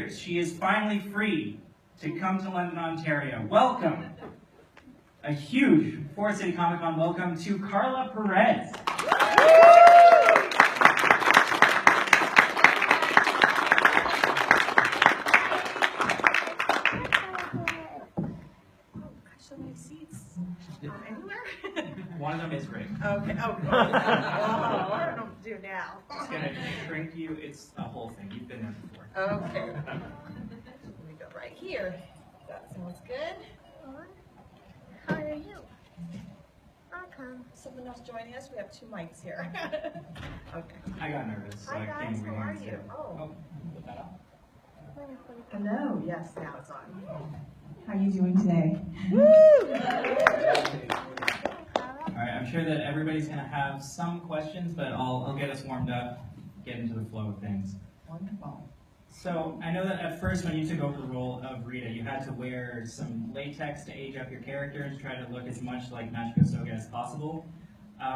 years, she is finally free to come to London, Ontario. Welcome. A huge Forest City Comic Con welcome to Carla Perez. One of them is great. Okay. Oh, what do I do now? It's gonna shrink you. It's a whole thing. You've been there before. Okay. Let me go right here. That sounds good. How are you? Welcome. Someone else joining us? We have 2 mics here. Okay. I got nervous, so Hi I guys, came over how here are instead. you? Oh. Put that on. Hello. Yes, now it's on. How are you doing today? All right, I'm sure that everybody's going to have some questions, but I'll get us warmed up, get into the flow of things. Wonderful. So I know that at first when you took over the role of Rita, you had to wear some latex to age up your character and try to look as much like Machiko Soga as possible.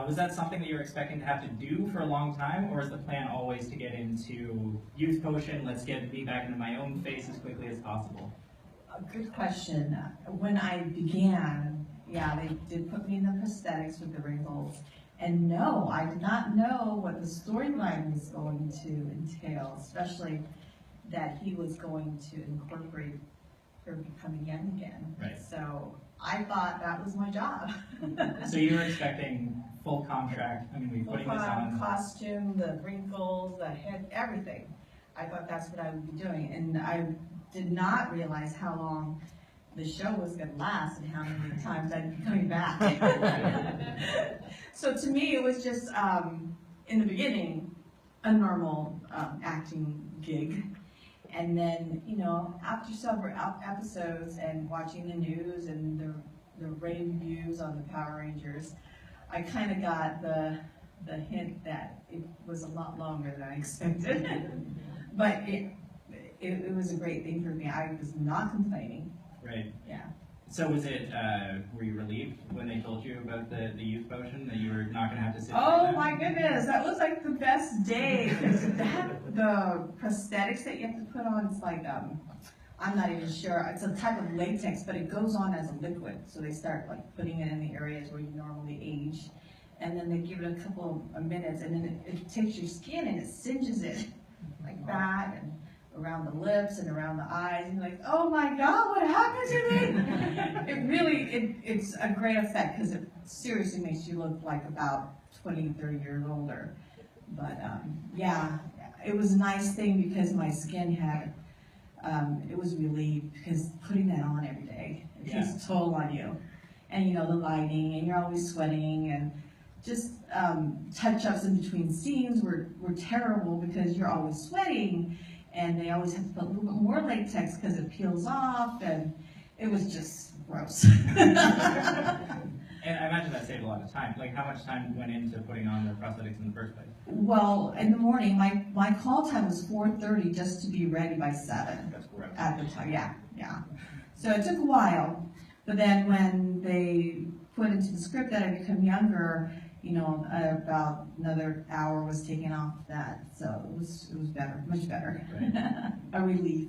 Was that something that you were expecting to have to do for a long time, or is the plan always to get into youth potion, let's get me back into my own face as quickly as possible? Good question. When I began, yeah, they did put me in the prosthetics with the wrinkles. And no, I did not know what the storyline was going to entail, especially that he was going to incorporate her becoming young again. Right. So I thought that was my job. So you were expecting full contract, I mean, we putting this on. Costume, the wrinkles, the head, everything. I thought that's what I would be doing. And I did not realize how long the show was going to last and how many times I'd be coming back. So to me, it was just, in the beginning, a normal acting gig. And then, you know, after several episodes and watching the news and the rave reviews on the Power Rangers, I kind of got the hint that it was a lot longer than I expected. But it was a great thing for me. I was not complaining. Right. Yeah. So was it, were you relieved when they told you about the youth potion, that you were not going to have to sit Oh through that? my goodness, that was like the best day. The prosthetics that you have to put on, it's like, I'm not even sure. It's a type of latex, but it goes on as a liquid. So they start like putting it in the areas where you normally age. And then they give it a couple of minutes, and then it takes your skin and it singes it like that. And around the lips and around the eyes, and you're like, oh my God, what happened to me? It's a great effect because it seriously makes you look like about 20, 30 years older. But yeah, it was a nice thing because my skin had, it was relieved because putting that on every day, it takes a toll on you. And you know, the lighting, and you're always sweating, and just touch-ups in between scenes were terrible because you're always sweating. And they always have to put a little bit more latex because it peels off, and it was just gross. And I imagine that saved a lot of time. Like, how much time went into putting on the prosthetics in the first place? Well, in the morning, my call time was 4:30 just to be ready by 7. That's correct. At the time, yeah. So it took a while, but then when they put into the script that I become younger, you know, about another hour was taken off that, so it was better, much better. Right. A relief.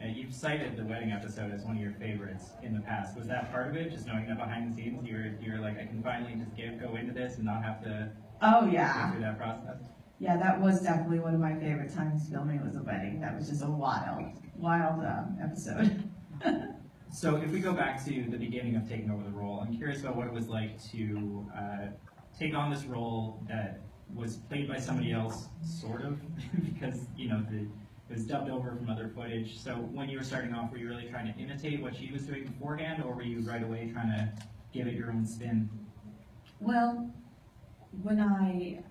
You've cited the wedding episode as one of your favorites in the past. Was that part of it? Just knowing that behind the scenes, you're like, I can finally just go into this and not have to Oh go yeah. through that process? Yeah, that was definitely one of my favorite times filming was a wedding. That was just a wild episode. So if we go back to the beginning of taking over the role, I'm curious about what it was like to take on this role that was played by somebody else, sort of, because, you know, it was dubbed over from other footage. So when you were starting off, were you really trying to imitate what she was doing beforehand, or were you right away trying to give it your own spin? Well, when I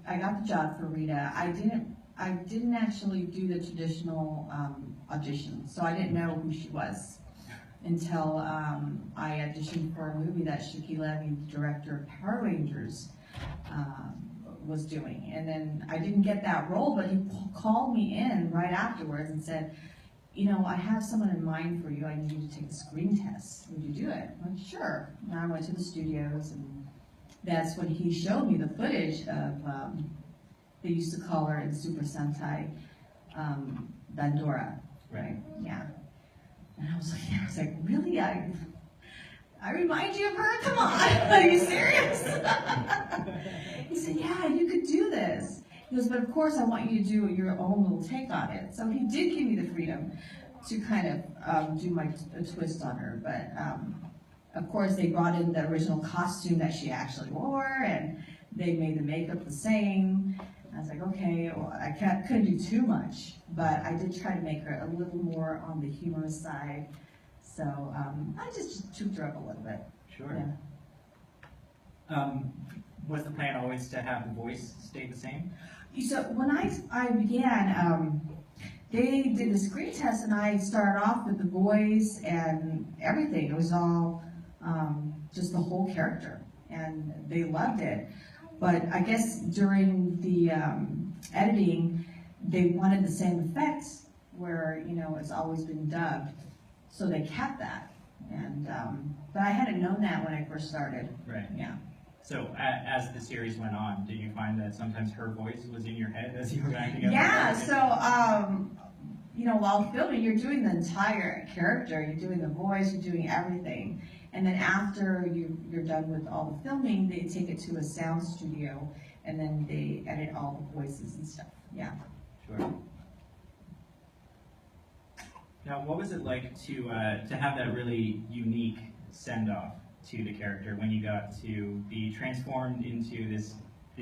got the job for Rita, I didn't actually do the traditional audition, so I didn't know who she was until I auditioned for a movie that Shiki Levy, the director of Power Rangers, was doing. And then I didn't get that role, but he called me in right afterwards and said, you know, I have someone in mind for you. I need you to take the screen test. Would you do it? I went, sure. And I went to the studios, and that's when he showed me the footage of, they used to call her in Super Sentai, Dandora, Right. Yeah. And I was like, really? I remind you of her? Come on, are you serious? He said, yeah, you could do this. He goes, but of course I want you to do your own little take on it. So he did give me the freedom to kind of do a twist on her. But of course they brought in the original costume that she actually wore, and they made the makeup the same. I was like, okay, well, I couldn't do too much, but I did try to make her a little more on the humorous side. So I just took her up a little bit. Sure. Yeah. Was the plan always to have the voice stay the same? So when I began, they did the screen test, and I started off with the voice and everything. It was all just the whole character, and they loved it. But I guess during the editing, they wanted the same effects where, it's always been dubbed. So they kept that. And but I hadn't known that when I first started. Right. Yeah. So as the series went on, did you find that sometimes her voice was in your head as you were acting out? Yeah, so while filming, you're doing the entire character, you're doing the voice, you're doing everything. And then after you're done with all the filming, they take it to a sound studio, and then they edit all the voices and stuff. Yeah. Sure. Now, what was it like to have that really unique send-off to the character when you got to be transformed into this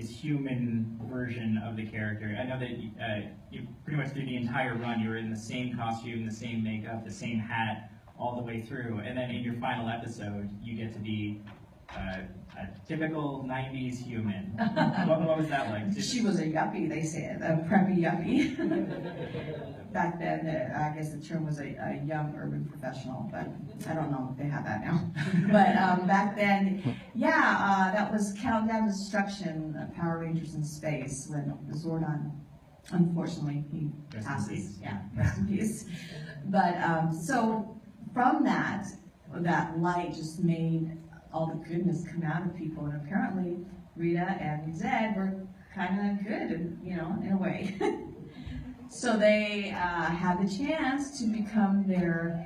human version of the character? I know that you pretty much through the entire run, you were in the same costume, the same makeup, the same hat, all the way through, and then in your final episode, you get to be a typical 90s human. What was that like? She was a yuppie, they said, a preppy yuppie. Back then, I guess the term was a young urban professional, but I don't know if they have that now. But back then, that was Countdown to Destruction, Power Rangers in Space, when Zordon, unfortunately, he passes. Yeah, rest in peace. But so from that light just made all the goodness come out of people, and apparently Rita and Zed were kind of good, in a way. So they had the chance to become their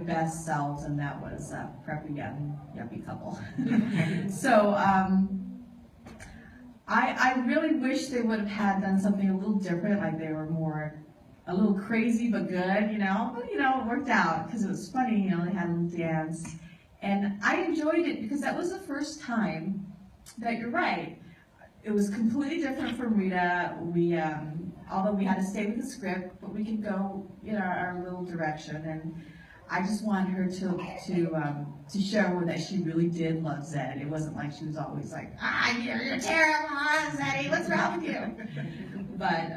best selves, and that was a preppy young yuppie couple. So I really wish they would have done something a little different, like they were a little crazy but good, But it worked out because it was funny, they had a little dance. And I enjoyed it because that was the first time that, you're right, it was completely different from Rita. We, although we had to stay with the script, but we could go in our little direction. And I just wanted her to show that she really did love Zed. It wasn't like she was always like, you're terrible, Zeddy, what's wrong with you? But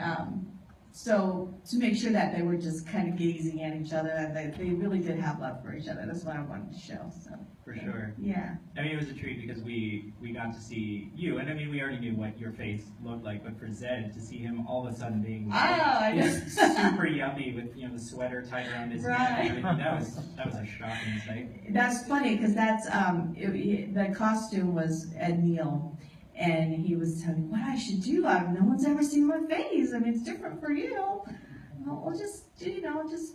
so to make sure that they were just kind of gazing at each other, and they really did have love for each other. That's what I wanted to show. So For sure. Yeah. I mean, it was a treat because we got to see you, and I mean, we already knew what your face looked like, but for Zed to see him all of a sudden being super yuppie with the sweater tied around his neck, and everything, that was a shocking sight. That's funny because that's the costume was Ed Neal. And he was telling me what I should do. No one's ever seen my face. I mean, it's different for you. Well, just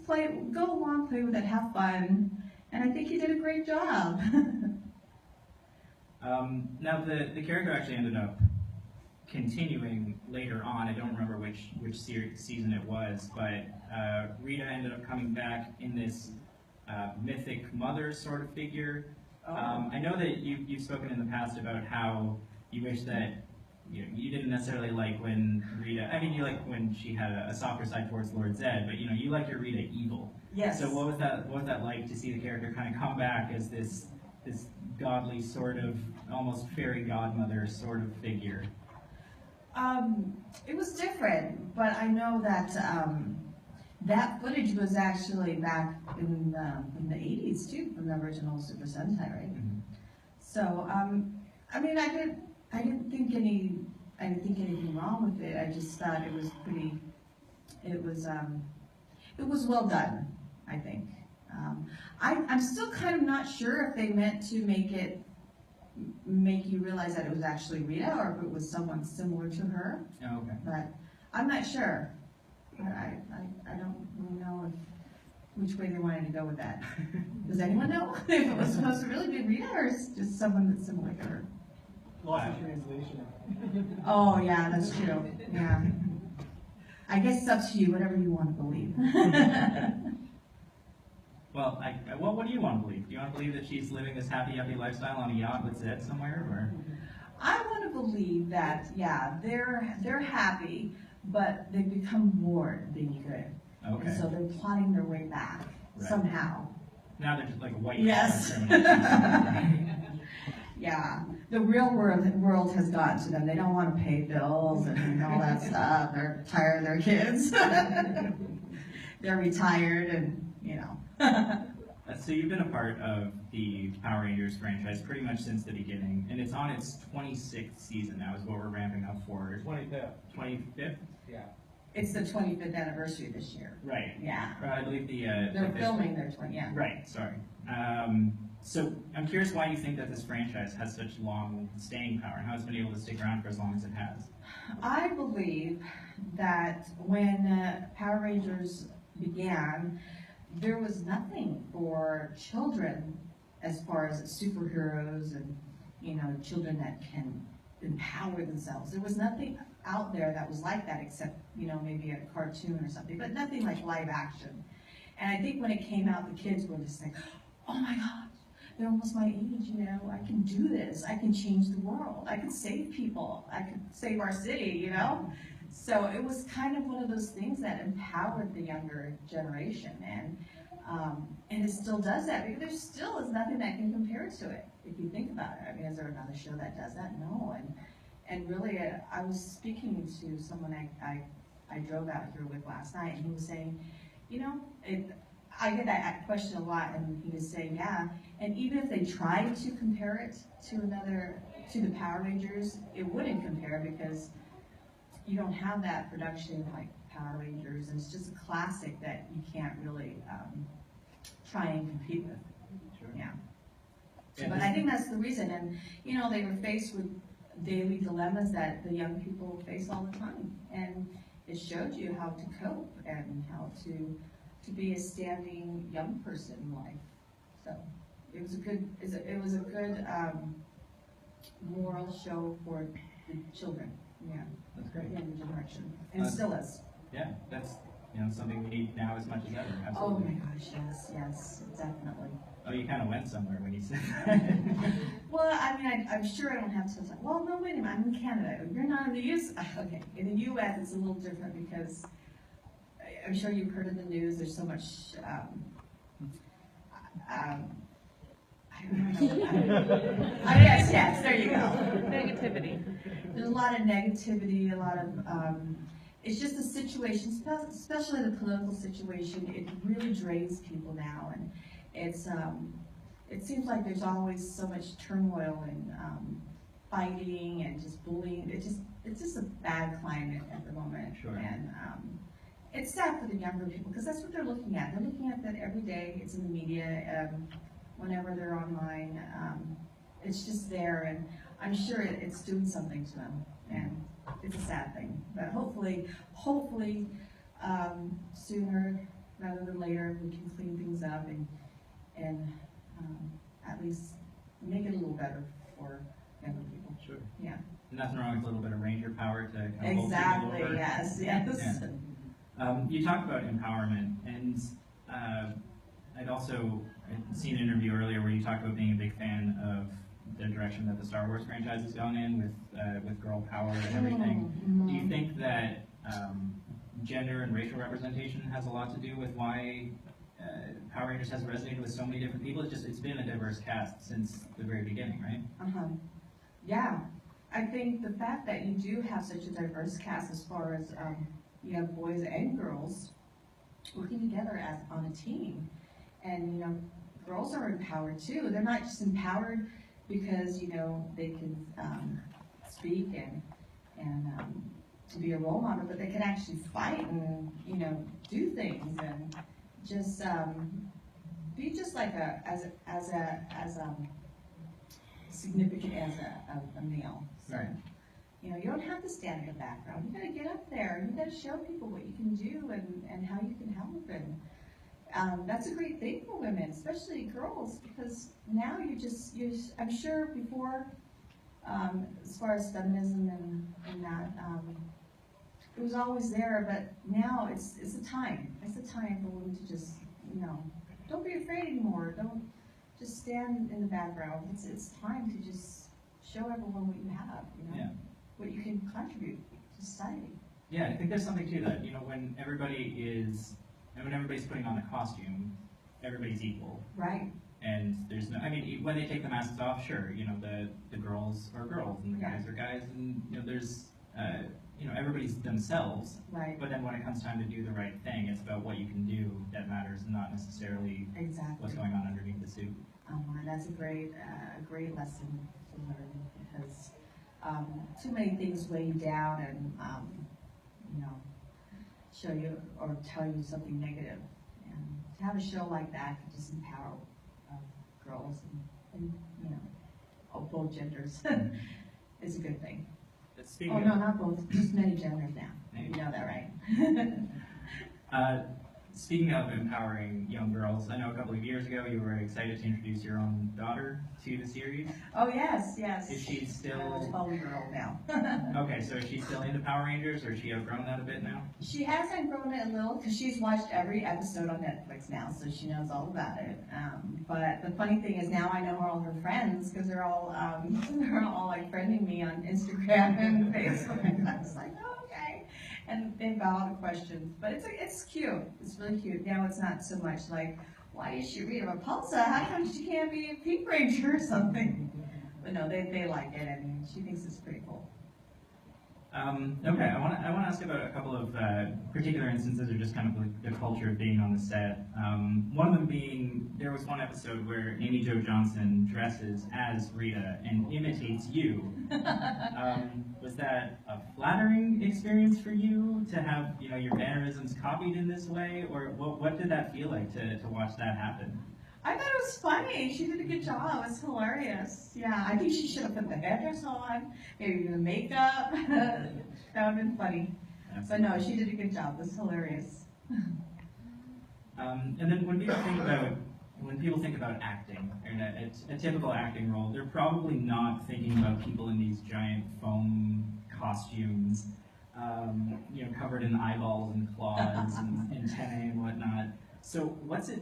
play, go along, play with it, have fun. And I think he did a great job. Now, the character actually ended up continuing later on. I don't remember which season it was, but Rita ended up coming back in this mythic mother sort of figure. I know that you've spoken in the past about how you wish that you didn't necessarily like when Rita, I mean, you like when she had a softer side towards Lord Zed, but you liked your Rita evil. Yes. So what was that like to see the character kind of come back as this godly sort of, almost fairy godmother sort of figure? It was different, but I know that that footage was actually back in the 80s too, from the original Super Sentai, right? Mm-hmm. So I mean, I didn't think anything wrong with it. I just thought it was it was well done, I think. I'm still kind of not sure if they meant to make you realize that it was actually Rita or if it was someone similar to her. Oh, okay. But I'm not sure. but I don't really know which way they wanted to go with that. Does anyone know if it was supposed to really be Rita or is just someone that's similar to her? Lost in translation. Oh, yeah, that's true, yeah. I guess it's up to you, whatever you want to believe. Well, what do you want to believe? Do you want to believe that she's living this happy, happy lifestyle on a yacht with Zed somewhere, or? I want to believe that, yeah, they're happy, but they've become bored of being good. Okay. And so they're plotting their way back Right. somehow. Now they're just like white Yes. collar criminals. Yeah, the real world has gotten to them. They don't want to pay bills and all that stuff. They're tired of their kids. They're retired and, you know. So you've been a part of the Power Rangers franchise pretty much since the beginning, and it's on its 26th season now is what we're ramping up for. 25th. 25th? Yeah. It's the 25th anniversary this year. Right. Yeah. I believe They're filming their 20, yeah. Right, sorry. So I'm curious why you think that this franchise has such long staying power and how it's been able to stick around for as long as it has. I believe that when Power Rangers began, there was nothing for children as far as superheroes and, you know, children that can empower themselves. There was nothing out there that was like that except, you know, maybe a cartoon or something, but nothing like live action. And I think when it came out, the kids were just like, oh my gosh, they're almost my age, you know, I can do this, I can change the world, I can save people, I can save our city, you know? So it was kind of one of those things that empowered the younger generation, and it still does that, because there still is nothing that can compare to it, if you think about it. I mean, is there another show that does that? No, and really, I was speaking to someone I drove out here with last night, and he was saying, you know, I get that question a lot, and he was saying, yeah, and even if they tried to compare it to the Power Rangers, it wouldn't compare because you don't have that production like Power Rangers, and it's just a classic that you can't really try and compete with. Sure. Yeah. But I think that's the reason, and you know, they were faced with daily dilemmas that the young people face all the time, and it showed you how to cope and how to be a standing young person in life. So it was a good moral show for the children. Yeah, That's great. younger generation, and still is. Yeah, that's something we need now as much as ever. Oh Absolutely. my gosh, yes, definitely. Oh, you kind of went somewhere when you said that. Well, I mean, I'm sure I don't have to. Well, no, wait a minute. I'm in Canada. You're not in the U.S. Okay, in the U.S. it's a little different because I'm sure you've heard in the news. There's so much. I don't know. Yes, there you go. Negativity. There's a lot of negativity, a lot of, it's just the situation, especially the political situation, it really drains people now, and it's, it seems like there's always so much turmoil and fighting and just bullying. It's just a bad climate at the moment. Sure. And it's sad for the younger people because that's what they're looking at. They're looking at that every day. It's in the media, whenever they're online. It's just there, and I'm sure it's doing something to them, and it's a sad thing. But hopefully, sooner rather than later, we can clean things up and at least make it a little better for younger people. Sure. Yeah. Nothing wrong with a little bit of ranger power to kind of hold people Exactly. over. Yes. Yeah. You talked about empowerment, and I'd seen an interview earlier where you talked about being a big fan of the direction that the Star Wars franchise has gone in with girl power and everything. Mhm. Do you think that gender and racial representation has a lot to do with why Power Rangers has resonated with so many different people? It's been a diverse cast since the very beginning, right? Yeah. I think the fact that you do have such a diverse cast as far as you have boys and girls working together on a team, and you know, girls are empowered too. They're not just empowered because, you know, they can speak and be a role model, but they can actually fight and, you know, do things and just be just like as significant as a male. So Right. You know, you don't have to stand in the background. You gotta get up there. You gotta show people what you can do and how you can help. And that's a great thing for women, especially girls, because now I'm sure before, as far as feminism and that, it was always there, but now it's a time. It's a time for women to just, you know, don't be afraid anymore. Don't just stand in the background. It's time to just show everyone what you have, you know, Yeah. what you can contribute to society. Yeah, I think there's something to that. You know, when everybody's putting on a costume, everybody's equal. Right. And there's no, I mean, when they take the masks off, sure, you know, the girls are girls and the guys are guys, and, you know, there's, you know, everybody's themselves. Right. But then when it comes time to do the right thing, it's about what you can do that matters, not necessarily Exactly. what's going on underneath the suit. And that's a great lesson to learn, because too many things weigh you down and, you know, show you or tell you something negative. And to have a show like that can just empower girls and, you know, of both genders is a good thing. Speaking Oh, of, no, not both, just many genders now. Maybe. You know that, right? Speaking of empowering young girls, I know a couple of years ago you were excited to introduce your own daughter to the series. Oh, yes, yes. Is she still... 12-year-old now. Okay, so is she still into Power Rangers, or has she outgrown that a bit now? She has outgrown it a little because she's watched every episode on Netflix now, so she knows all about it. But the funny thing is now I know all her friends because they're all like friending me on Instagram and Facebook. I was like, oh, okay. And they've got all the questions, but it's cute. It's really cute. Now it's not so much like, why is she Rita Repulsa? How come she can't be a Pink Ranger or something? But no, they like it, and she thinks it's pretty cool. Okay, I want to ask about a couple of particular instances, or just kind of like the culture of being on the set. One of them being, there was one episode where Amy Jo Johnson dresses as Rita and imitates you. Was that a flattering experience for you to have, you know, your mannerisms copied in this way, or what did that feel like to watch that happen? I thought it was funny. She did a good job. It was hilarious. Yeah, I think she should have put the headdress on, maybe the makeup. That would have been funny. But no, she did a good job. It was hilarious. And then when people think about acting, and a typical acting role, they're probably not thinking about people in these giant foam costumes, you know, covered in eyeballs and claws and antennae and whatnot. So what's it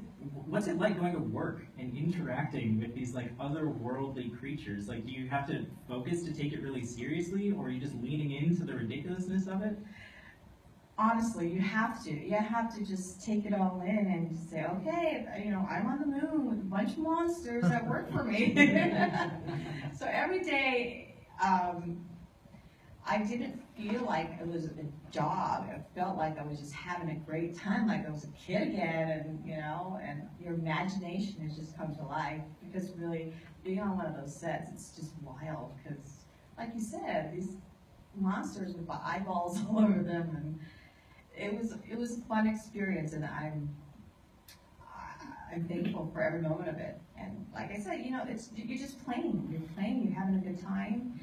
like going to work and interacting with these like otherworldly creatures? Like, do you have to focus to take it really seriously, or are you just leaning into the ridiculousness of it? Honestly, you have to. You have to just take it all in and just say, okay, you know, I'm on the moon with a bunch of monsters that work for me. So every day, I didn't feel like it was a job. It felt like I was just having a great time, like I was a kid again, and you know, and your imagination has just come to life, because really being on one of those sets, it's just wild, because like you said, these monsters with eyeballs all over them, and it was a fun experience, and I'm thankful for every moment of it. And like I said, you know, you're just playing. You're playing. You're having a good time.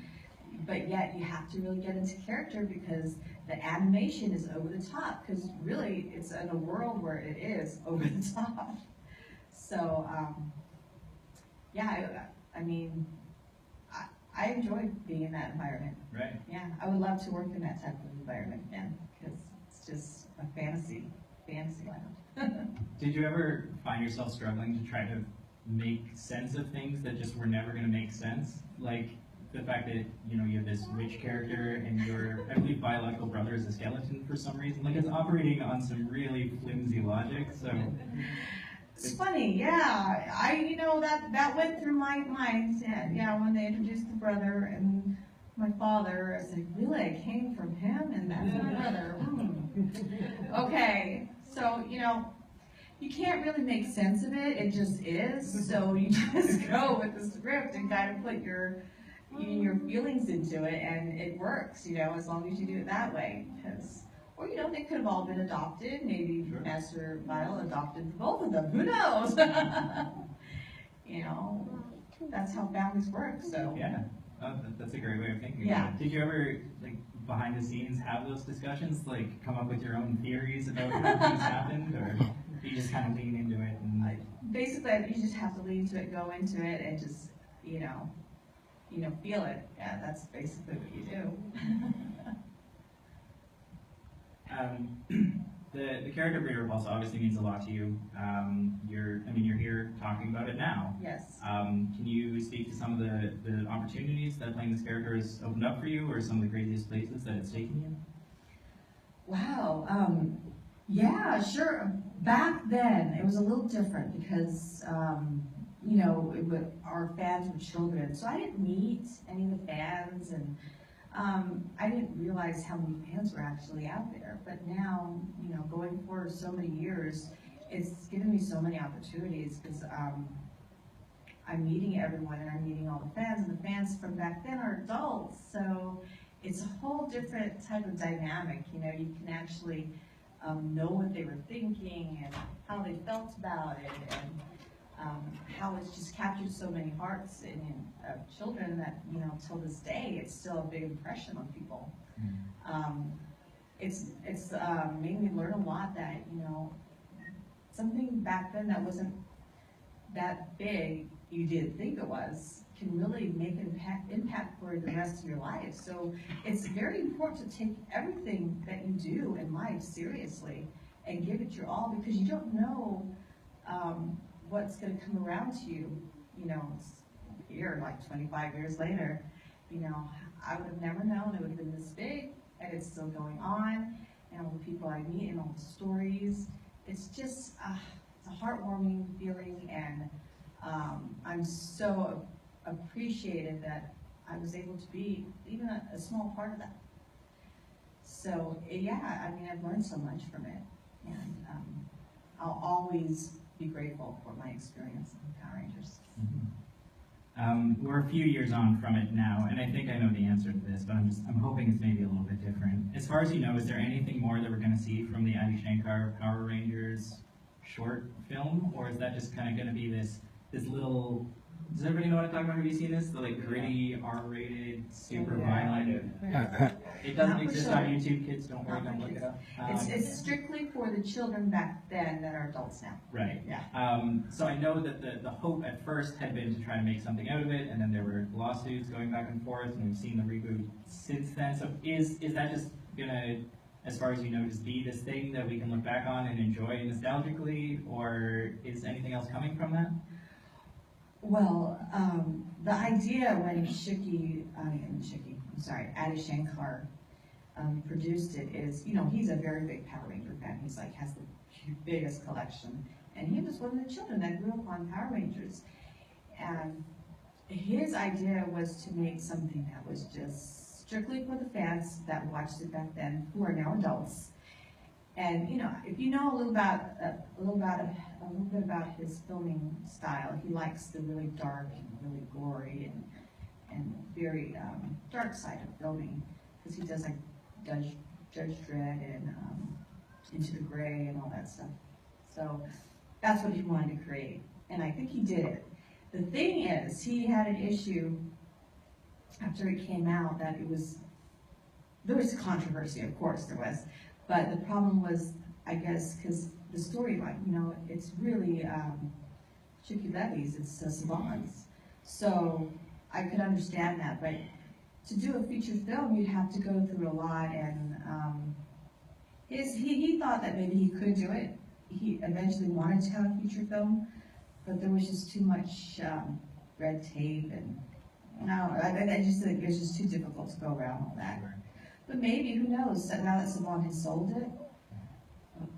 But yet you have to really get into character, because the animation is over the top, because really it's in a world where it is over the top. So yeah, I mean, I enjoy being in that environment. Right. Yeah, I would love to work in that type of environment again, because it's just a fantasy land. Did you ever find yourself struggling to try to make sense of things that just were never going to make sense? Like the fact that, you know, you have this witch character and your, I believe, biological brother is a skeleton for some reason. Like, it's operating on some really flimsy logic, so... It's funny, yeah. You know, that went through my mind, yeah, when they introduced the brother and my father. I said, really, it came from him, and that's my brother. Okay, so, you know, you can't really make sense of it. It just is. So you just go with the script and kind of put your feelings into it, and it works, you know, as long as you do it that way. Or, you know, they could have all been adopted. Maybe Sure. Master Vital adopted both of them. Who knows? You know, that's how families work. So Yeah. That's a great way of thinking. Yeah. Did you ever, like, behind the scenes, have those discussions? Like, come up with your own theories about how things happened, or do you just kind of lean into it? And Basically, you just have to lean to it, go into it, and just, feel it. Yeah, that's basically what you do. The character Brie Repulsa obviously means a lot to you. You're here talking about it now. Yes. Can you speak to some of the opportunities that playing this character has opened up for you, or some of the craziest places that it's taken you? Wow. Yeah, sure. Back then, it was a little different because, our fans were children. So I didn't meet any of the fans, and I didn't realize how many fans were actually out there. But now, going for so many years, it's given me so many opportunities because I'm meeting everyone and I'm meeting all the fans, and the fans from back then are adults. So it's a whole different type of dynamic. You can actually know what they were thinking and how they felt about it, and how it's just captured so many hearts of children that, till this day, it's still a big impression on people. It's made me learn a lot that, something back then that wasn't that big, you didn't think it was, can really make an impact for the rest of your life. So it's very important to take everything that you do in life seriously and give it your all, because you don't know what's going to come around to you. It's here like 25 years later. I would have never known it would have been this big, and it's still going on, and all the people I meet and all the stories. It's just it's a heartwarming feeling, and I'm so appreciated that I was able to be even a small part of that. So yeah, I've learned so much from it, and I'll always be grateful for my experience in Power Rangers. We're a few years on from it now, and I think I know the answer to this, but I'm hoping it's maybe a little bit different. As far as you know, is there anything more that we're going to see from the Adi Shankar Power Rangers short film, or is that just kind of going to be this little? Does everybody know what I'm talking about? Have you seen this? The gritty, R-rated, super violent. It doesn't exist on YouTube. Kids, don't worry, don't look it up. It's strictly for the children back then that are adults now. Right. Yeah. So I know that the hope at first had been to try to make something out of it, and then there were lawsuits going back and forth, and we've seen the reboot since then. So is that just gonna, as far as you know, just be this thing that we can look back on and enjoy nostalgically, or is anything else coming from that? Well, the idea when Adi Shankar produced it is, he's a very big Power Ranger fan. He's has the biggest collection, and he was one of the children that grew up on Power Rangers. And his idea was to make something that was just strictly for the fans that watched it back then, who are now adults. And if you know a little bit about his filming style, he likes the really dark and really gory and very dark side of filming, because he does Judge Dredd and Into the Gray and all that stuff. So that's what he wanted to create, and I think he did it. The thing is, he had an issue after it came out that there was controversy, of course there was. But the problem was, I guess, because the storyline, it's really Chicky Levy's, it's Savant's. So I could understand that, but to do a feature film, you'd have to go through a lot, and he thought that maybe he could do it. He eventually wanted to have a feature film, but there was just too much red tape, and I just think it was just too difficult to go around all that. But maybe, who knows, now that Savant has sold it,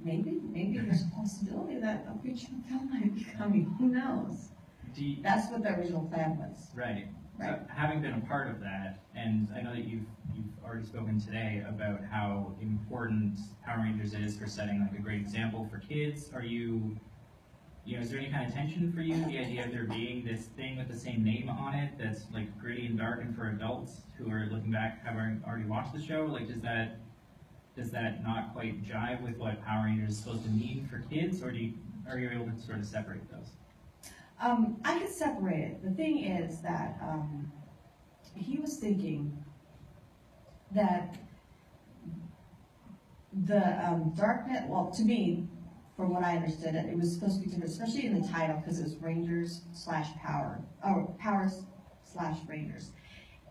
maybe there's a possibility that a feature film might be coming, who knows? That's what the original plan was. Right. So, having been a part of that, and I know that you've already spoken today about how important Power Rangers is for setting a great example for kids, are you, is there any kind of tension for you, the idea of there being this thing with the same name on it that's gritty and dark, and for adults who are looking back, having already watched the show, does that not quite jive with what Power Rangers is supposed to mean for kids, or are you able to sort of separate those? I can separate it. The thing is that he was thinking that the darknet, well, to me, from what I understood, it was supposed to be different, especially in the title, because it was Rangers / Power, or Power / Rangers.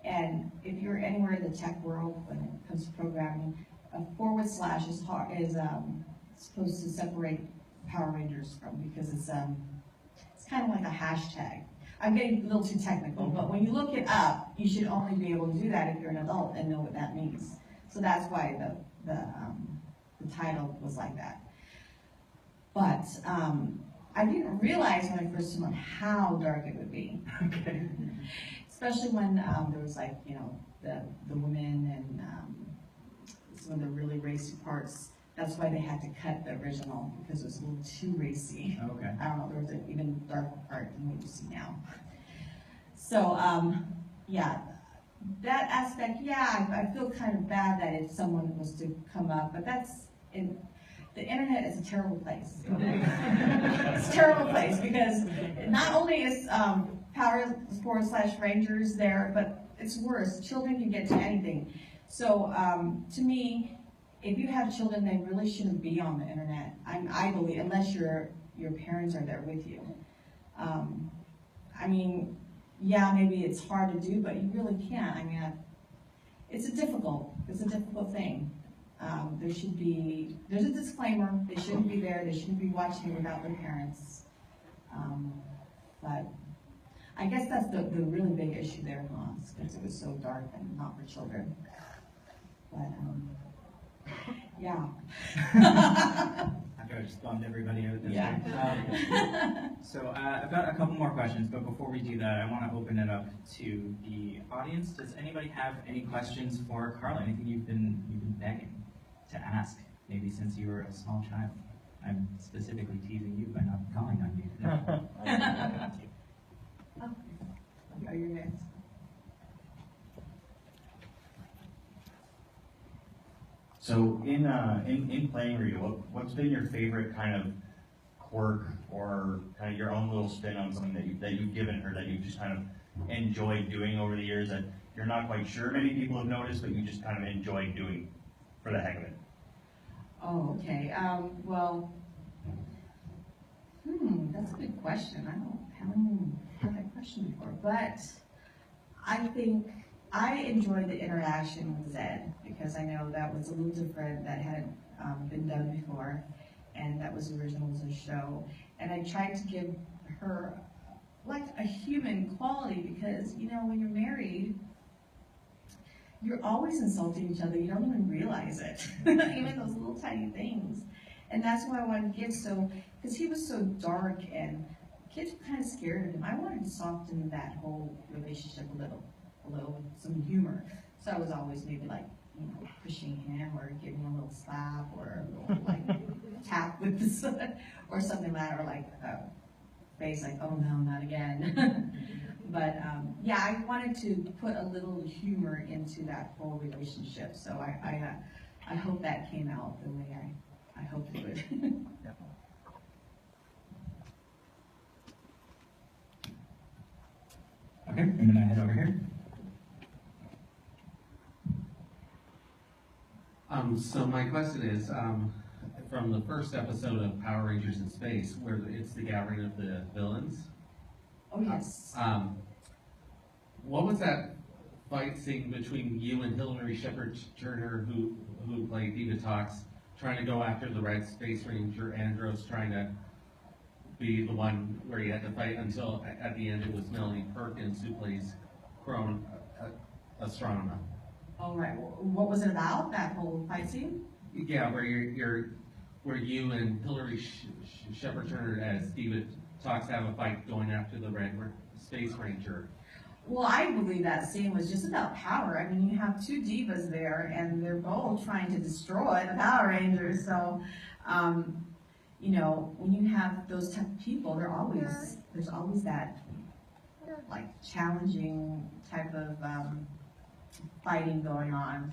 And if you're anywhere in the tech world when it comes to programming, a / is supposed to separate Power Rangers from, because it's kind of like a hashtag. I'm getting a little too technical, but when you look it up, you should only be able to do that if you're an adult and know what that means. So that's why the title was like that. But I didn't realize when I first saw it how dark it would be. Okay. Especially when there was like, you know, the women and some of the really racy parts. That's why they had to cut the original, because it was a little too racy. Okay. I don't know, there was an even darker part than what you see now. So, yeah, that aspect, yeah, I feel kind of bad that if someone was to come up, but the internet is a terrible place. It's a terrible place, because not only is Power / Rangers there, but it's worse. Children can get to anything. So to me, if you have children, they really shouldn't be on the internet. I believe, unless your parents are there with you. I mean, yeah, maybe it's hard to do, but you really can't. I mean, it's a difficult thing. There's a disclaimer. They shouldn't be there. They shouldn't be watching without their parents. But I guess that's the really big issue there, because it was so dark and not for children. But yeah. I just bummed everybody out this Yeah. week. So I've got a couple more questions, but before we do that, I want to open it up to the audience. Does anybody have any questions for Carla? Anything you've been begging to ask, maybe since you were a small child? I'm specifically teasing you by not calling on you. Are you next? So in playing Rita, what's been your favorite kind of quirk or kind of your own little spin on something that you've given her that you've just kind of enjoyed doing over the years that you're not quite sure many people have noticed, but you just kind of enjoy doing for the heck of it? Oh, okay. Well, that's a good question. haven't had that question before, but I think I enjoyed the interaction with Zed, because I know that was a little different, that hadn't been done before, and that was original to the show. And I tried to give her like a human quality, because, you know, when you're married, you're always insulting each other. You don't even realize it, even those little tiny things. And that's why I wanted to give, because he was so dark and kids were kind of scared of him. I wanted to soften that whole relationship a little with some humor. So I was always maybe like, you know, pushing him or giving him a little slap or a little like tap with the sun or something like that, or like face like, oh no, not again. But yeah, I wanted to put a little humor into that whole relationship. So I hope that came out the way I hoped it would. Okay, I'm gonna head over here. So my question is, from the first episode of Power Rangers in Space, where it's the gathering of the villains. Oh yes. What was that fight scene between you and Hillary Shepard Turner, who played Diva Talks, trying to go after the Red Space Ranger Andros, trying to be the one where you had to fight until at the end it was Melanie Perkins who plays Astronomer. All right. What was it about, that whole fight scene? Yeah, where you and Hillary Shepard Turner as Diva Talks have a fight going after the Red Space Ranger. Well, I believe that scene was just about power. I mean, you have two divas there, and they're both trying to destroy the Power Rangers. So, you know, when you have those type of people, there's always that like challenging type of fighting going on.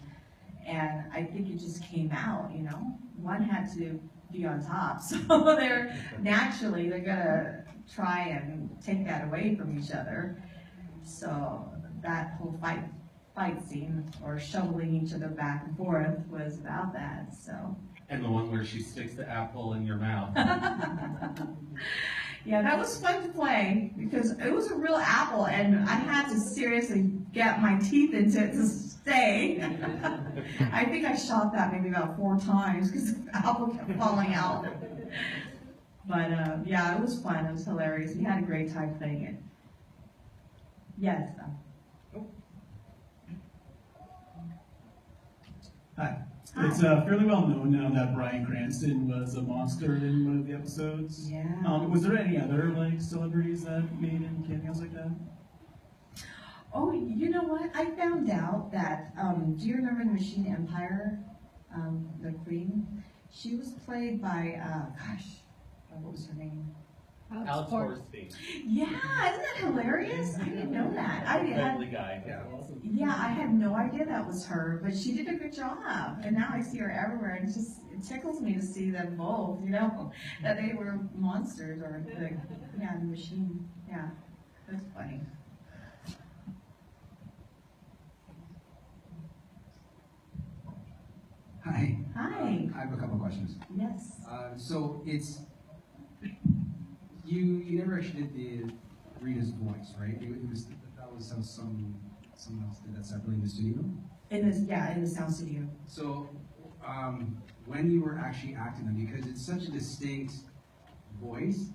And I think it just came out. You know, one had to be on top, so they're gonna try and take that away from each other. So that whole fight scene, or shoveling each other back and forth, was about that, so. And the one where she sticks the apple in your mouth. Yeah, that was fun to play, because it was a real apple, and I had to seriously get my teeth into it to stay. I think I shot that maybe about 4 times, because the apple kept falling out. But, yeah, it was fun, it was hilarious, we had a great time playing it. Yes. Hi. It's fairly well known now that Bryan Cranston was a monster in one of the episodes. Yeah. Was there any other like celebrities that made any cameos like that? Oh, you know what? I found out that, do you remember the Machine Empire, the Queen? She was played by, what was her name? Alex Horsby. Yeah, isn't that hilarious? I didn't know that. Friendly guy. Yeah, I had no idea that was her, but she did a good job. And now I see her everywhere, and it tickles me to see them both, you know, that they were monsters, or the machine. Yeah, that's funny. Hi, Hi. I have a couple questions. Yes. So it's, you never actually did the Rita's voice, right? It was, that was someone else did that separately in the studio? In the sound studio. So, when you were actually acting them, because it's such a distinct voice,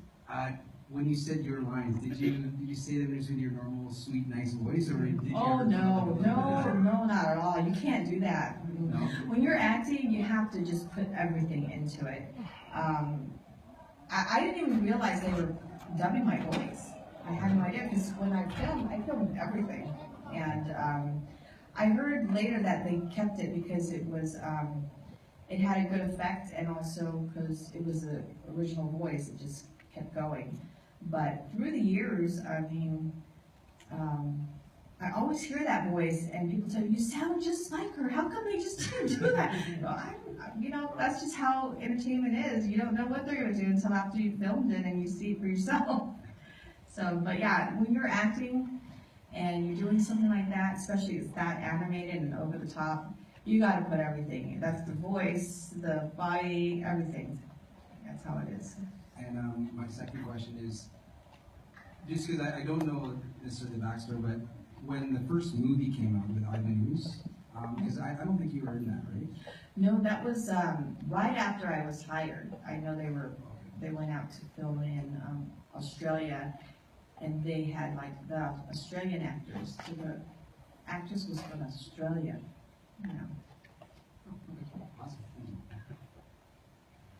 when you said your lines, did you say them just with your normal, sweet, nice voice, or did you Oh, ever no, not at all. You can't do that. No? When you're acting, you have to just put everything into it. I didn't even realize they were dubbing my voice. I had no idea, because when I filmed everything. And I heard later that they kept it because it was, it had a good effect, and also because it was an original voice, it just kept going. But through the years, I mean, I always hear that voice, and people tell me, you sound just like her. How come they just didn't do that? You know, that's just how entertainment is. You don't know what they're going to do until after you've filmed it and you see it for yourself. So, but yeah, when you're acting and you're doing something like that, especially it's that animated and over the top, you got to put everything. That's the voice, the body, everything. That's how it is. And my second question is, just because I don't know necessarily the backstory, but when the first movie came out with Ivan Ooze, because I don't think you were in that, right? No, that was right after I was hired. I know they went out to film in Australia, and they had like the Australian actors. So the actress was from Australia. You know. Awesome. Thank you.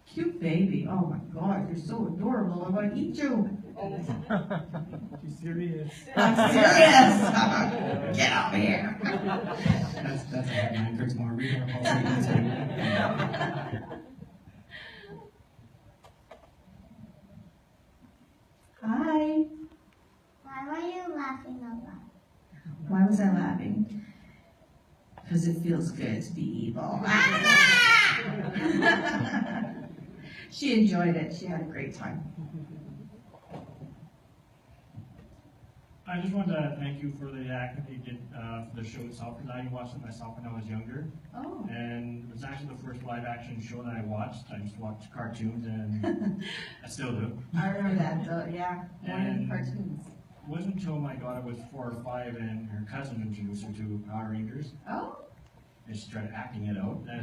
Cute baby. Oh my God, you're so adorable. I'm gonna eat you. She's serious. I'm serious. Get out of here. That's a headline. Kurt's more reader. Hi. Why were you laughing a lot? Why was I laughing? Because it feels good to be evil. She enjoyed it. She had a great time. I just wanted to thank you for the act that you did for the show itself, because I watched it myself when I was younger, Oh. and it was actually the first live action show that I watched. I used to watch cartoons, and I still do. I remember that, though. Yeah. One of the And- cartoons. It wasn't until my daughter was 4 or 5 and her cousin introduced her to Power Rangers, Oh. and she started acting it out. Then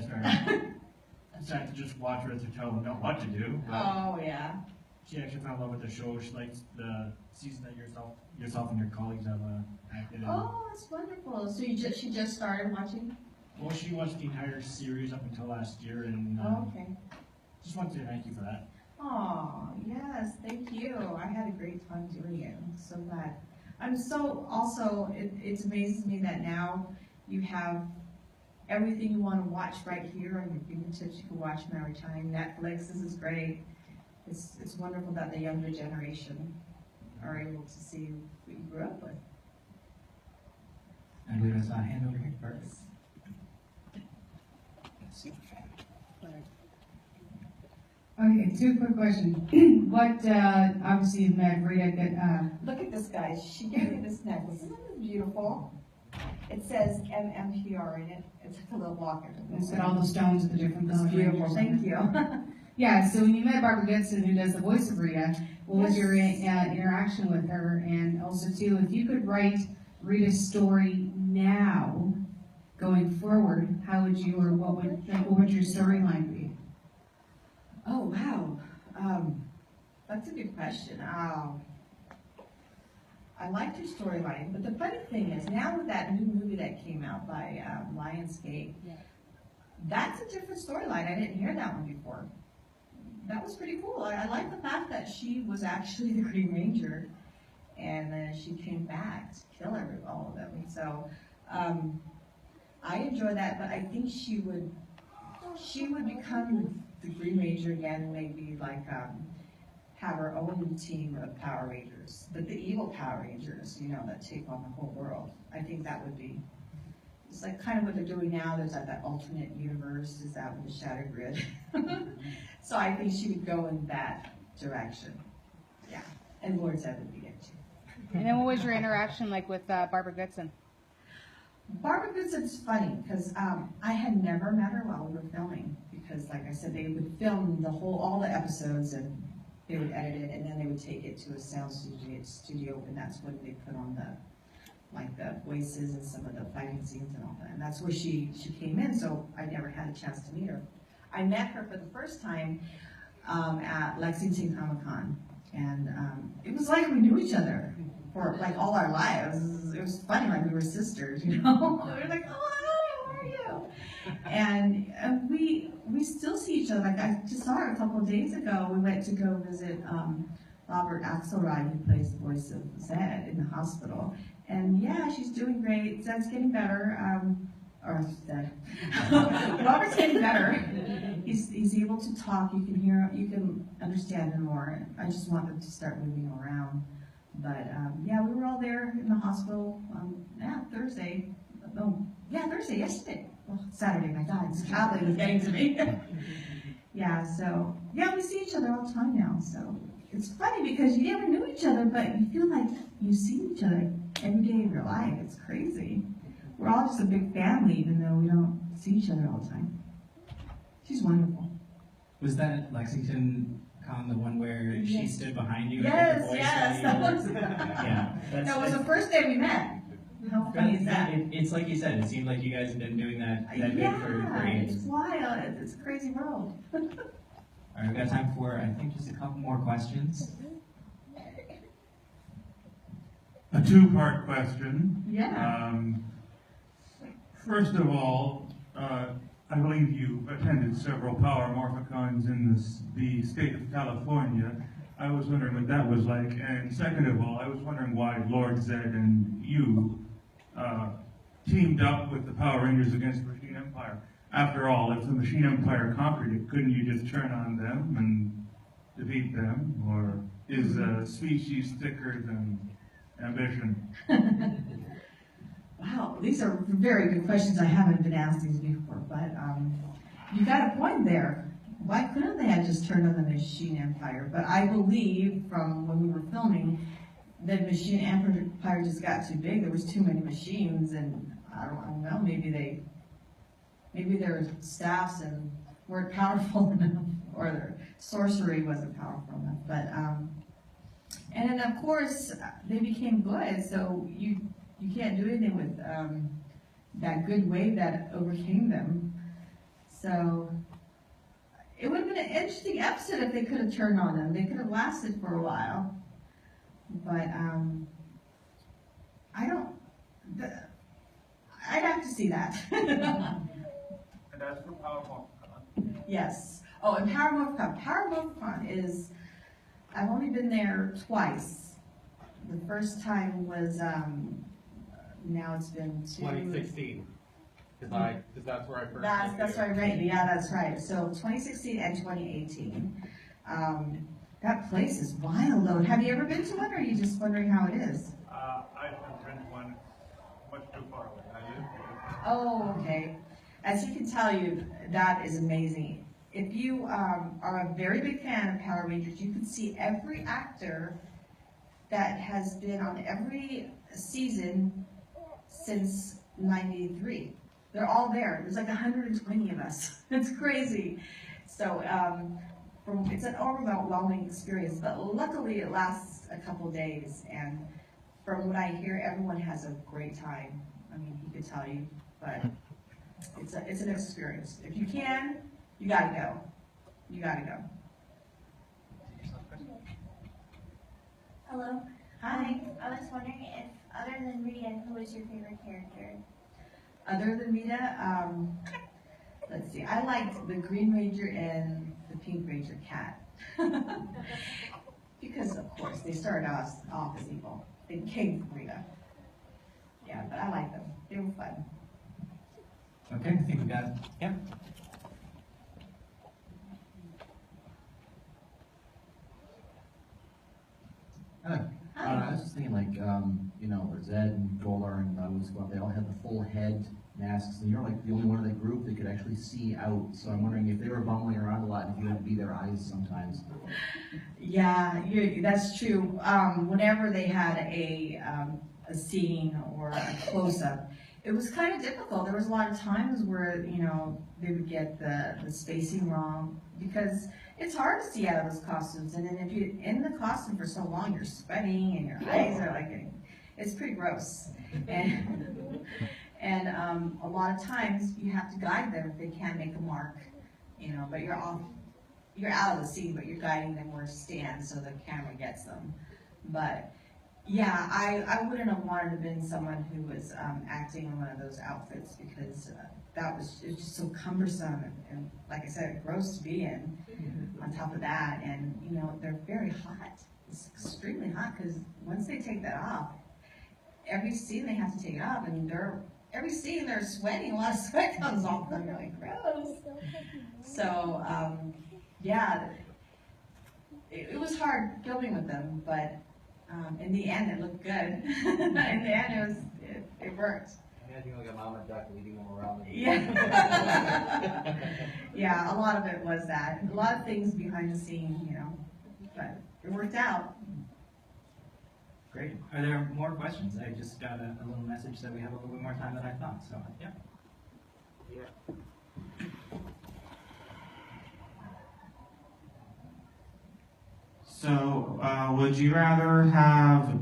I started to just watch her to tell them not what to do. But Oh, yeah. she actually fell in love with the show. She likes the season that yourself and your colleagues have acted in. Oh, that's wonderful. So she just started watching? Well, she watched the entire series up until last year, and Oh, okay. just wanted to thank you for that. Oh, yes, thank you. I had a great time doing it. I'm so glad. I'm so, also, it amazes me that now you have everything you want to watch right here on your fingertips. You can watch them every time. Netflix, this is great. It's wonderful that the younger generation are able to see what you grew up with. I believe it's hand over here first. Okay, 2 quick questions. What, obviously you've met Rita, Look at this, guys. She gave me this necklace. Isn't it beautiful? It says MMPR in it. It took a little walk. It's got all the stones with the different It's colors. beautiful, thank you. Yeah, so when you met Barbara Goodson, who does the voice of Rita, what was Yes. your interaction with her? And also, too, if you could write Rita's story now, going forward, how would you, or what would your storyline be? Oh, wow. That's a good question. I liked your storyline, but the funny thing is, now with that new movie that came out by Lionsgate, that's a different storyline. I didn't hear that one before. That was pretty cool. I like the fact that she was actually the Green Ranger, and then she came back to kill all of them. So I enjoy that, but I think she would become the Green Ranger again, maybe like have her own team of Power Rangers, but the evil Power Rangers, you know, that take on the whole world. I think that would be, it's like kind of what they're doing now. There's like that alternate universe, is that with the Shadow Grid. So I think she would go in that direction. Yeah, and Lord Zed would be it too. And then what was your interaction like with Barbara Goodson? Barbara Goodson's funny because I had never met her while we were filming, because like I said, they would film all the episodes, and they would edit it, and then they would take it to a sound studio, and that's when they put on the voices and some of the fighting scenes and all that. And that's where she came in, so I never had a chance to meet her. I met her for the first time at Lexington Comic-Con, and it was like we knew each other for like all our lives. It was funny, like we were sisters, you know? We were like, oh, hi, how are you? And we still see each other. Like I just saw her a couple of days ago. We went to go visit Robert Axelrod, who plays the voice of Zed in the hospital. And yeah, she's doing great. Zed's getting better. Or Zed. Robert's getting better. He's able to talk. You can hear, you can understand him more. I just want them to start moving around. But yeah, we were all there in the hospital. Thursday. Thursday, yesterday. Well, Saturday, my God, this traveling is getting to me. Yeah, so, yeah, we see each other all the time now. So it's funny because you never knew each other, but you feel like you see each other every day of your life. It's crazy. We're all just a big family, even though we don't see each other all the time. She's wonderful. Was that Lexington Con the one where she stood behind you? Yes, and did the voice yes. while That you was, yeah. that was the first day we met. How funny is that? It's like you said, it seemed like you guys have been doing that big for ages. It's wild. It's a crazy world. All right, we've got time for, I think, just a couple more questions. A two-part question. Yeah. First of all, I believe you attended several Power Morphicons in the state of California. I was wondering what that was like. And second of all, I was wondering why Lord Zed and you teamed up with the Power Rangers against the Machine Empire. After all, if the Machine Empire conquered it, couldn't you just turn on them and defeat them? Or is a species thicker than ambition? Wow, these are very good questions. I haven't been asked these before, but you got a point there. Why couldn't they have just turned on the Machine Empire? But I believe from when we were filming, the Machine Empire just got too big. There was too many machines, and I don't know, maybe their staffs and weren't powerful enough, or their sorcery wasn't powerful enough. But and then of course they became good, so you can't do anything with that good wave that overcame them. So it would have been an interesting episode if they could have turned on them. They could have lasted for a while. But I'd have to see that. And as for Power Morphicon? Yes. Oh, and Power Morphicon. Power Morphicon is, I've only been there twice. The first time was, now it's been 2016. Because that's where I first That's right, right. Yeah, that's right. So 2016 and 2018. That place is wild, though. Have you ever been to one, or are you just wondering how it is? I have been to one much too far away. Have you? Oh, okay. As you can tell you, that is amazing. If you are a very big fan of Power Rangers, you can see every actor that has been on every season since '93. They're all there. There's like 120 of us. It's crazy. So it's an overwhelming experience, but luckily it lasts a couple days. And from what I hear, everyone has a great time. I mean, he could tell you, but it's an experience. If you can, you gotta go. You gotta go. Hello. Hi. I was wondering if, other than Rita, who was your favorite character? Other than Rita, let's see. I liked the Green Ranger and the Pink Ranger cat. Because, of course, they started off as evil. They came from Rita. Yeah, but I liked them. They were fun. Okay, I think we got, yeah. Hi. I was just thinking, like, you know, Zed and Golar and Wusquat, they all had the full head masks, and you're like the only one in the group that could actually see out. So I'm wondering if they were bumbling around a lot, and if you had to be their eyes sometimes. Yeah, that's true. Whenever they had a scene or a close-up, it was kind of difficult. There was a lot of times where, you know, they would get the spacing wrong, because it's hard to see out of those costumes. And then if you're in the costume for so long, you're sweating and your eyes are like, it's pretty gross. And a lot of times you have to guide them if they can't make a mark, you know, but you're out of the scene, but you're guiding them where to stand so the camera gets them. But yeah, I wouldn't have wanted to have been someone who was acting in one of those outfits, because it was just so cumbersome and like I said, gross to be in. On top of that, and you know, they're very hot. It's extremely hot, because once they take that off, every scene they have to take it off, and every scene they're sweating. A lot of sweat comes off them. You're like, gross. So yeah, it was hard filming with them, but in the end it looked good. In the end it worked. Imagine like a mama duck leading them around. Yeah. Yeah, a lot of it was that. A lot of things behind the scene, you know, but it worked out. Great. Are there more questions? I just got a little message that we have a little bit more time than I thought, so yeah. So, would you rather have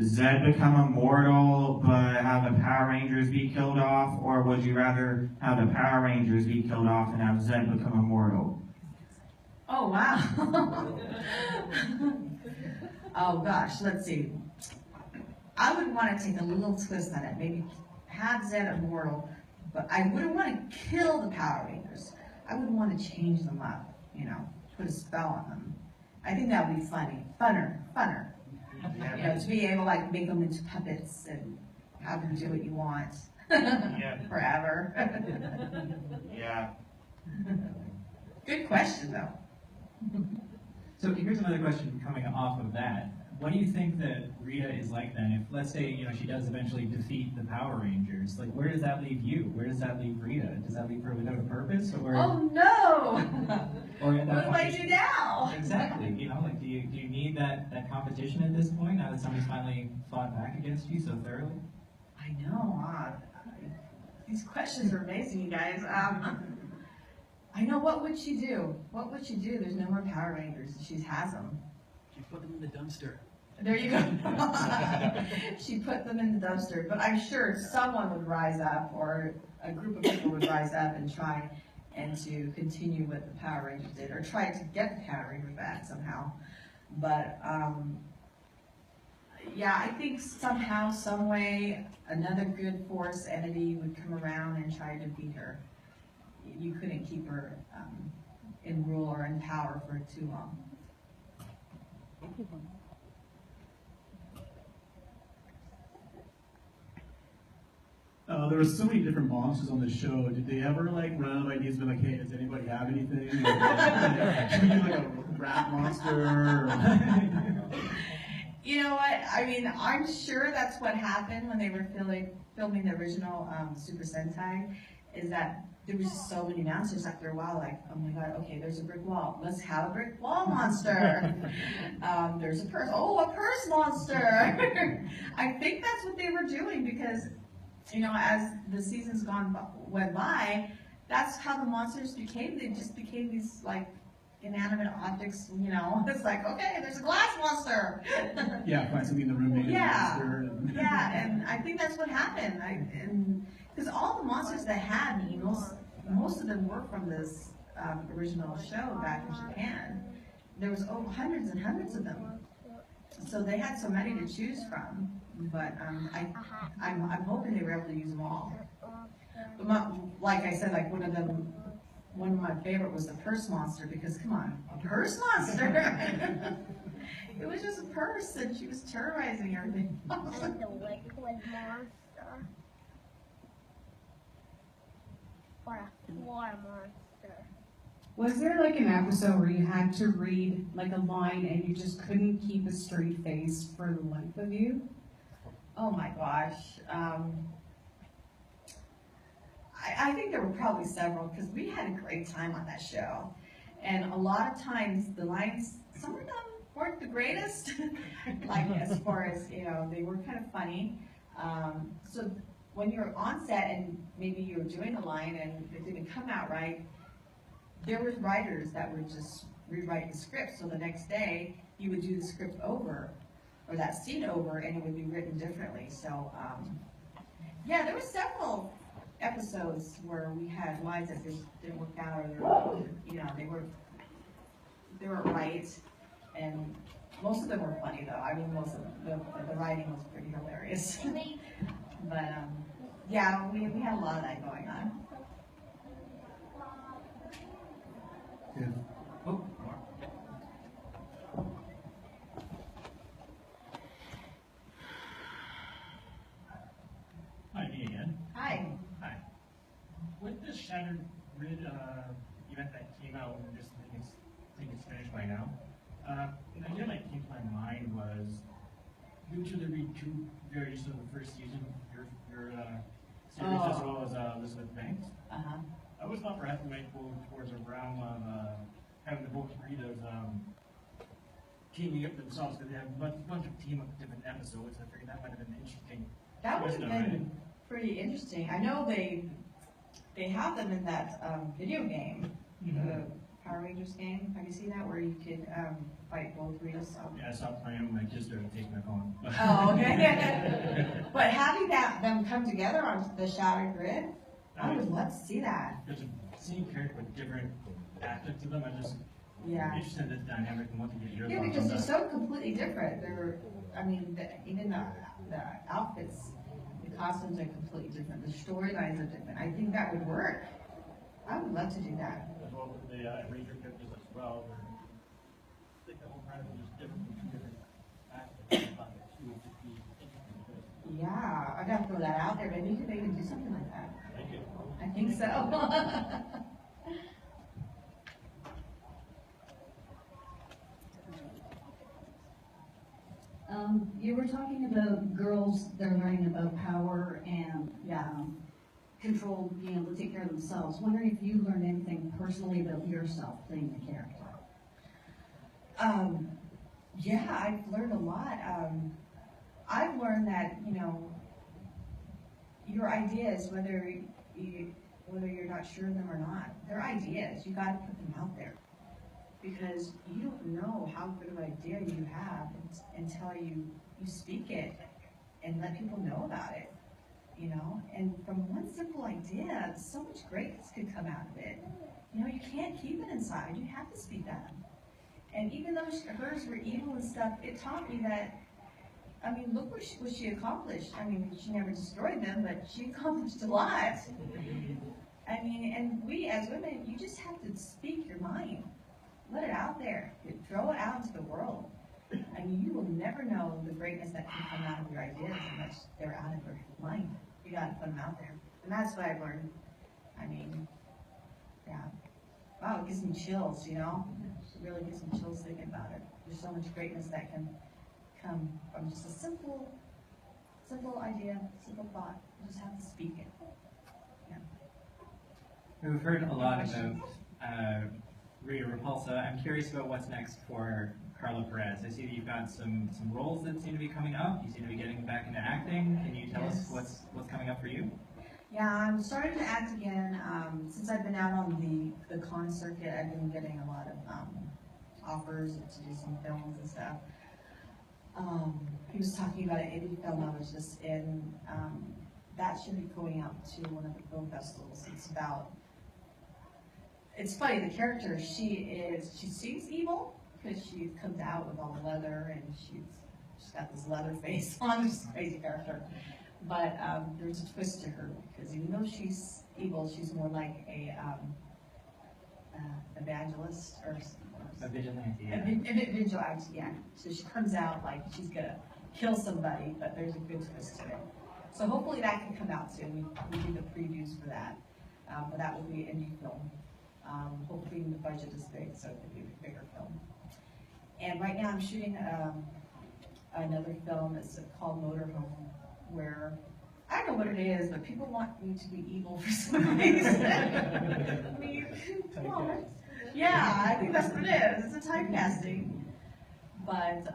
Zed become immortal but have the Power Rangers be killed off, or would you rather have the Power Rangers be killed off and have Zed become immortal? Oh, wow. Oh, gosh, let's see. I would want to take a little twist on it, maybe have Zed immortal, but I wouldn't want to kill the Power Rangers. I would want to change them up, you know, put a spell on them. I think that would be funner. You know, to be able to like make them into puppets and have them do what you want forever. Yeah. Good question, though. So here's another question coming off of that. What do you think that Rita is like then? If, let's say, you know, she does eventually defeat the Power Rangers, like, where does that leave you? Where does that leave Rita? Does that leave her without a purpose, or? Oh no! Or what do I do now? Exactly. You know, like, do you need that competition at this point now that somebody's finally fought back against you so thoroughly? I know. These questions are amazing, you guys. I know. What would she do? What would she do? There's no more Power Rangers. She has them. She put them in the dumpster. There you go. She put them in the dumpster. But I'm sure someone would rise up, or a group of people would rise up and try and to continue what the Power Rangers did, or try to get the Power Rangers back somehow. But yeah, I think somehow, some way, another good force entity would come around and try to defeat her. You couldn't keep her in rule or in power for too long. There were so many different monsters on the show. Did they ever like run out of ideas and be like, hey, does anybody have anything? Should we do like a rat monster? Or... You know what? I mean, I'm sure that's what happened when they were filming the original Super Sentai, is that there was just so many monsters after a while, like, oh my god, okay, there's a brick wall. Let's have a brick wall monster. There's a purse. Oh, a purse monster. I think that's what they were doing, because you know, as the seasons went by, that's how the monsters became. They just became these like inanimate objects, you know. It's like, okay, there's a glass monster. Yeah, find something in the room, make it a monster. And Yeah, and I think that's what happened. Because all the monsters that had me, most of them were from this original show back in Japan. There was hundreds and hundreds of them. So they had so many to choose from. But I'm hoping they were able to use them all. But like I said, like one of my favorite was the purse monster, because come on, a purse monster. It was just a purse and she was terrorizing everything. And the liquid monster. Or a floor monster. Was there like an episode where you had to read like a line and you just couldn't keep a straight face for the life of you? Oh my gosh. I think there were probably several, because we had a great time on that show. And a lot of times the lines, some of them weren't the greatest. Like as far as, you know, they were kind of funny. So when you're on set and maybe you were doing a line and it didn't come out right, there were writers that would just rewrite the script. So the next day you would do the script over, or that scene over, and it would be written differently. So yeah, there were several episodes where we had lines that just didn't work out, or you know, they weren't right, and most of them were funny though. I mean, most of them, the writing was pretty hilarious. But yeah, we had a lot of that going on. yeah. Oh, Hi, me again. Hi. Hi. With this Shattered Grid event that came out, and I just think it's finished by now, an idea that came to my mind was, due to the various of the first season, your series, as well as Elizabeth Banks, I always thought perhaps we might go towards a realm of having the both readers teaming up themselves, because they have a bunch of team up different episodes. I figured that might have been interesting. That would have been pretty interesting. I know they have them in that video game, the Power Rangers game. Have you seen that, where you could fight both Ritas? Yeah, I stopped playing when my kids started taking my phone. Oh, okay. But having them come together on the Shattered Grid, I would love to see that. There's a scene character with different aspects to them. I'm just interested in this dynamic and want to get your Yeah, thoughts because on they're that. so completely different. I mean, even the outfits, the costumes are completely different. The storylines are different. I think that would work. I would love to do that. As well with the Ranger characters as well. Where I think the whole kind of just different aspects of it too. It'd just be interesting because Yeah, I gotta throw that out there. Maybe you could maybe do something like that. Thank you. I think so. You were talking about girls, they're learning about power and control, being able to take care of themselves. Wondering if you learned anything personally about yourself playing the character. Yeah, I've learned a lot. I've learned that, you know, your ideas, whether you're not sure of them or not, they're ideas. You gotta put them out there. Because you don't know how good of an idea you have until you speak it and let people know about it, you know? And from one simple idea, so much greatness could come out of it. You know, you can't keep it inside, you have to speak up. And even though hers were evil and stuff, it taught me that, I mean, look what she accomplished. I mean, she never destroyed them, but she accomplished a lot. I mean, and we as women, you just have to speak your mind. Let it out there. Throw it out into the world. I mean, you will never know the greatness that can come out of your ideas unless they're out of your mind. You gotta put them out there. And that's what I've learned. I mean, yeah. Wow, it gives me chills, you know? It really gives me chills thinking about it. There's so much greatness that can come from just a simple idea, simple thought. You just have to speak it. Yeah. We've heard a lot about Rita Repulsa. I'm curious about what's next for Carla Perez. I see that you've got some roles that seem to be coming up. You seem to be getting back into acting. Can you tell us what's coming up for you? Yeah, I'm starting to act again. Since I've been out on the con circuit, I've been getting a lot of offers to do some films and stuff. He was talking about an indie film I was just in. That should be going out to one of the film festivals. It's funny, the character, she seems evil because she comes out with all the leather and she's got this leather face on. She's a crazy character. But there's a twist to her because even though she's evil, she's more like a evangelist or a vigilante. A vigilante, yeah. So she comes out like she's gonna kill somebody, but there's a good twist to it. So hopefully that can come out soon. We do the previews for that. But that will be an indie film. Hopefully the budget is big, so it could be a bigger film. And right now I'm shooting another film. It's called Motorhome, where I don't know what it is, but people want me to be evil for some reason. I mean, come on. Yeah, I think that's what it is. It's a typecasting. But,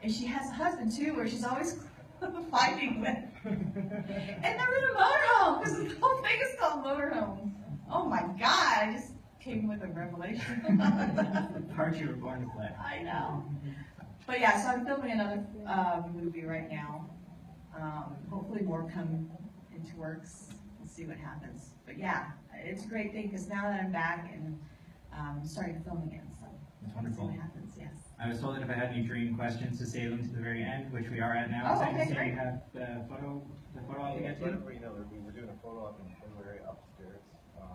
and she has a husband too, where she's always fighting with. And they're in a motorhome, because the whole thing is called Motorhome. Oh my God, I just came with a revelation. The part you were born to play. I know. But yeah, so I'm filming another movie right now. Hopefully more come into works. We'll see what happens. But yeah, it's a great thing because now that I'm back and starting to film again, so that's wonderful. We'll see what happens. Yes. I was told that if I had any dream questions to save them to the very end, which we are at now. Oh, so okay, I great. you have the photo op to get to. You know, we were doing a photo op in Blu-ray upstairs.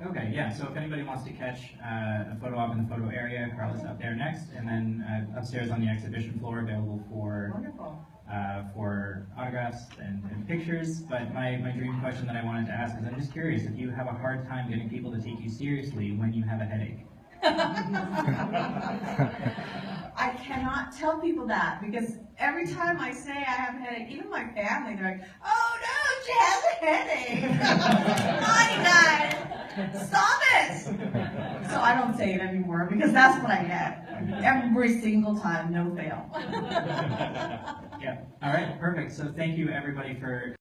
Okay, yeah, so if anybody wants to catch a photo op in the photo area, Carla's up there next, and then upstairs on the exhibition floor available for autographs and pictures. But my dream question that I wanted to ask is, I'm just curious if you have a hard time getting people to take you seriously when you have a headache. I cannot tell people that because every time I say I have a headache, even my family, they're like, "Oh no, she has a headache." Naughty guys, stop it! So I don't say it anymore because that's what I get every single time, no fail. Yeah. All right. Perfect. So thank you everybody for